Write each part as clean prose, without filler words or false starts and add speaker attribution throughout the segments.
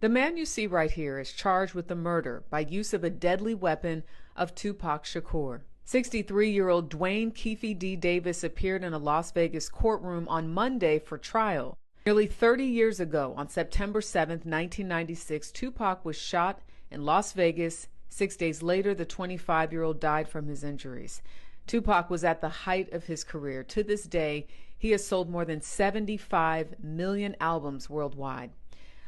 Speaker 1: The man you see right here is charged with the murder by use of a deadly weapon of Tupac Shakur. 63-year-old Dwayne Keefe D. Davis appeared in a Las Vegas courtroom on Monday for trial. Nearly 30 years ago, on September 7, 1996, Tupac was shot in Las Vegas. 6 days later, the 25-year-old died from his injuries. Tupac was at the height of his career. To this day, he has sold more than 75 million albums worldwide.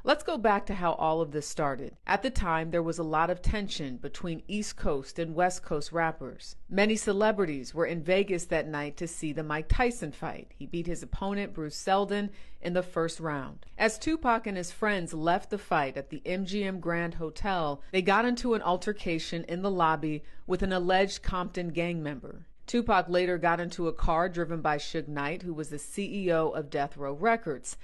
Speaker 1: Let's go back to how all of this started. At the time, there was a lot of tension between East Coast and West Coast rappers. Many celebrities were in Vegas that night to see the Mike Tyson fight. He beat his opponent, Bruce Seldon, in the first round. As Tupac and his friends left the fight at the MGM Grand Hotel, they got into an altercation in the lobby with an alleged Compton gang member. Tupac later got into a car driven by Suge Knight, who was the CEO of Death Row Records.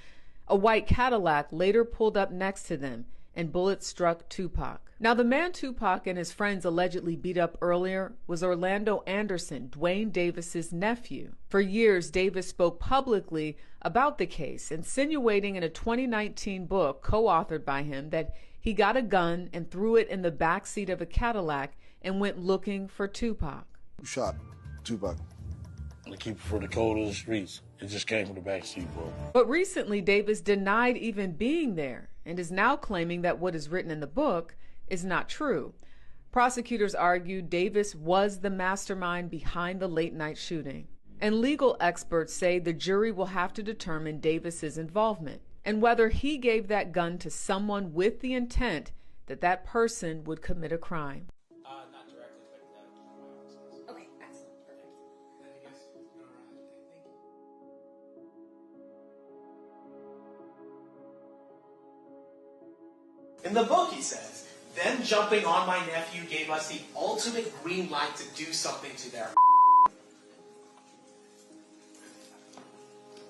Speaker 1: A white Cadillac later pulled up next to them, and bullets struck Tupac. Now, the man Tupac and his friends allegedly beat up earlier was Orlando Anderson, Dwayne Davis's nephew. For years, Davis spoke publicly about the case, insinuating in a 2019 book co-authored by him that he got a gun and threw it in the backseat of a Cadillac and went looking for Tupac.
Speaker 2: Who shot Tupac?
Speaker 3: To keep it from the cold of the streets. It just came from the backseat, bro.
Speaker 1: But recently, Davis denied even being there and is now claiming that what is written in the book is not true. Prosecutors argued Davis was the mastermind behind the late-night shooting. And legal experts say the jury will have to determine Davis's involvement and whether he gave that gun to someone with the intent that that person would commit a crime.
Speaker 4: Not directly, but okay, excellent, perfect. In the book, he says, them jumping on my nephew gave us the ultimate green light to do something to their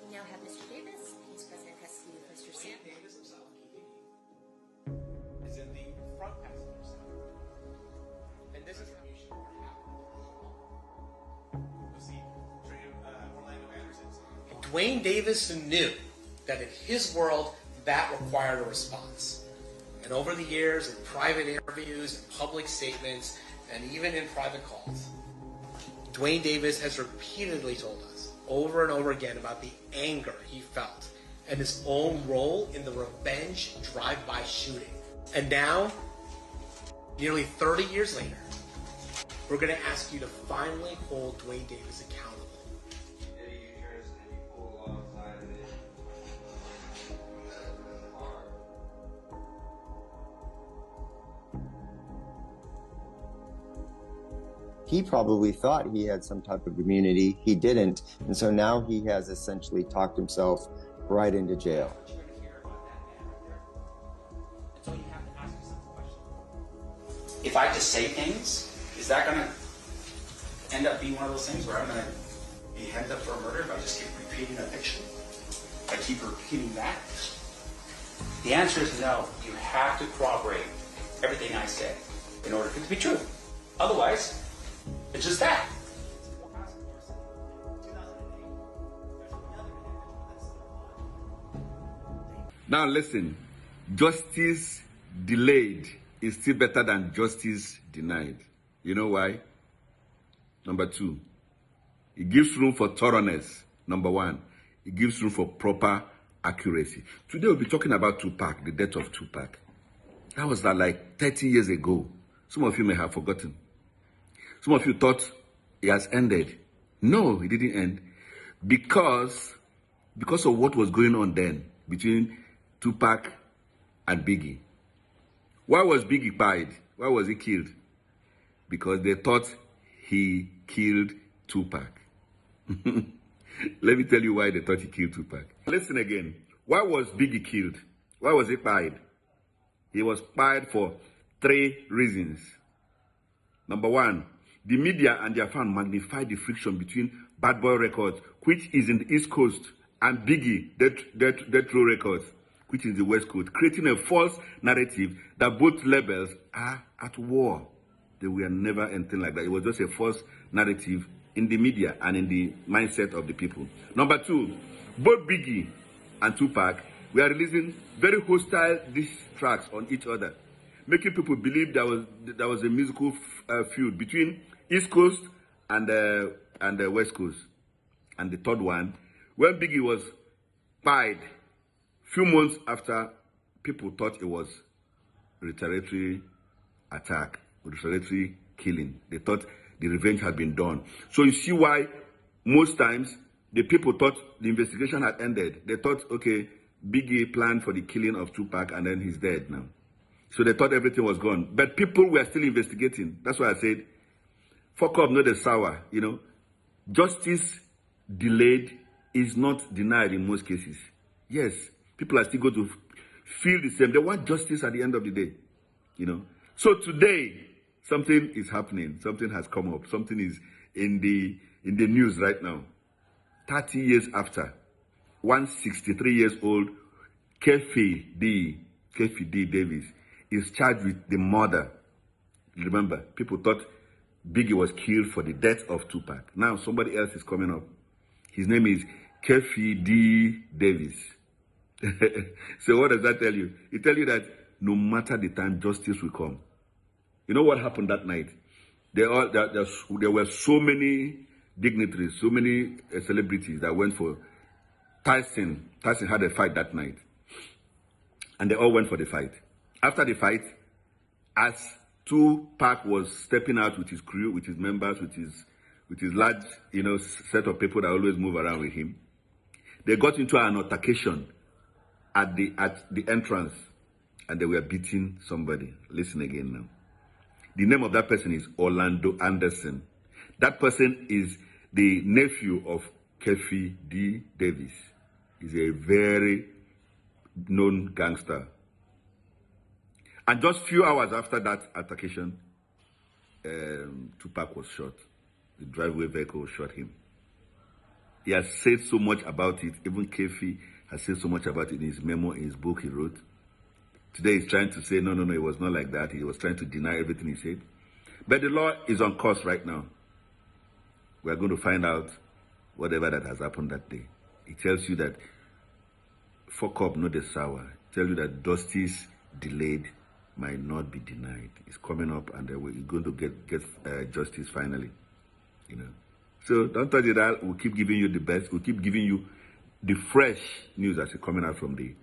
Speaker 5: We now have Mr. Davis. He's president custody of Mr. Sam.
Speaker 4: Davis himself, is in the front passenger side. And this is how you should happen. You'll see Orlando Anderson's. Dwayne Davis knew that in his world, that required a response. And over the years, in private interviews, in public statements, and even in private calls, Dwayne Davis has repeatedly told us over and over again about the anger he felt and his own role in the revenge drive-by shooting. And now, nearly 30 years later, we're going to ask you to finally hold Dwayne Davis accountable.
Speaker 6: He probably thought he had some type of immunity. He didn't. And so now he has essentially talked himself right into jail.
Speaker 7: If I just say things, is that going to end up being one of those things where I'm going to be headed up for a murder if I just keep repeating a picture? If I keep repeating that? The answer is no. You have to corroborate everything I say in order for it to be true. Otherwise, it's just that.
Speaker 8: Now listen, justice delayed is still better than justice denied. You know why? Number two, it gives room for thoroughness. Number one, it gives room for proper accuracy. Today we'll be talking about Tupac, the death of Tupac. That was like 30 years ago. Some of you may have forgotten. Some of you thought it has ended. No, it didn't end. Because of what was going on then between Tupac and Biggie. Why was Biggie pied? Why was he killed? Because they thought he killed Tupac. Let me tell you why they thought he killed Tupac. Listen again. Why was Biggie killed? Why was he pied? He was pied for 3 reasons. Number one, the media and their fans magnified the friction between Bad Boy Records, which is in the East Coast, and Biggie, Death Row Records, which is the West Coast, creating a false narrative that both labels are at war. They were never anything like that. It was just a false narrative in the media and in the mindset of the people. Number two, both Biggie and Tupac We are releasing very hostile diss tracks on each other, making people believe there was a musical feud between East Coast and the West Coast. And the third one, when Biggie was fired, few months after, people thought it was retaliatory attack, retaliatory killing. They thought the revenge had been done. So you see why most times the people thought the investigation had ended. They thought, okay, Biggie planned for the killing of Tupac and then he's dead now. So they thought everything was gone. But people were still investigating. That's why I said, fuck up, not the sour, you know. Justice delayed is not denied in most cases. Yes, people are still going to feel the same. They want justice at the end of the day, you know. So today, something is happening. Something has come up. Something is in the news right now. 30 years after, 163 years old, Kefi D. Davis is charged with the murder. Remember, people thought Biggie was killed for the death of Tupac. Now somebody else is coming up. His name is Kefi D. Davis. So what does that tell you? It tells you that no matter the time, justice will come. You know what happened that night? There were so many dignitaries, so many celebrities that went for Tyson. Tyson had a fight that night. And they all went for the fight. After the fight, as Tupac was stepping out with his crew, with his members, with his large, you know, set of people that always move around with him, they got into an altercation at the entrance, and they were beating somebody. Listen again now. The name of that person is Orlando Anderson. That person is the nephew of Kefi D. Davis. He's a very known gangster. And just few hours after that altercation, Tupac was shot. The driveway vehicle shot him. He has said so much about it. Even Kefi has said so much about it in his memo, in his book he wrote. Today he's trying to say, no, it was not like that. He was trying to deny everything he said. But the law is on course right now. We are going to find out whatever that has happened that day. It tells you that fuck up, not the sour. It tells you that justice delayed might not be denied. It's coming up, and we're going to get justice finally. You know. So don't touch it out. We'll keep giving you the best. We'll keep giving you the fresh news that's coming out from the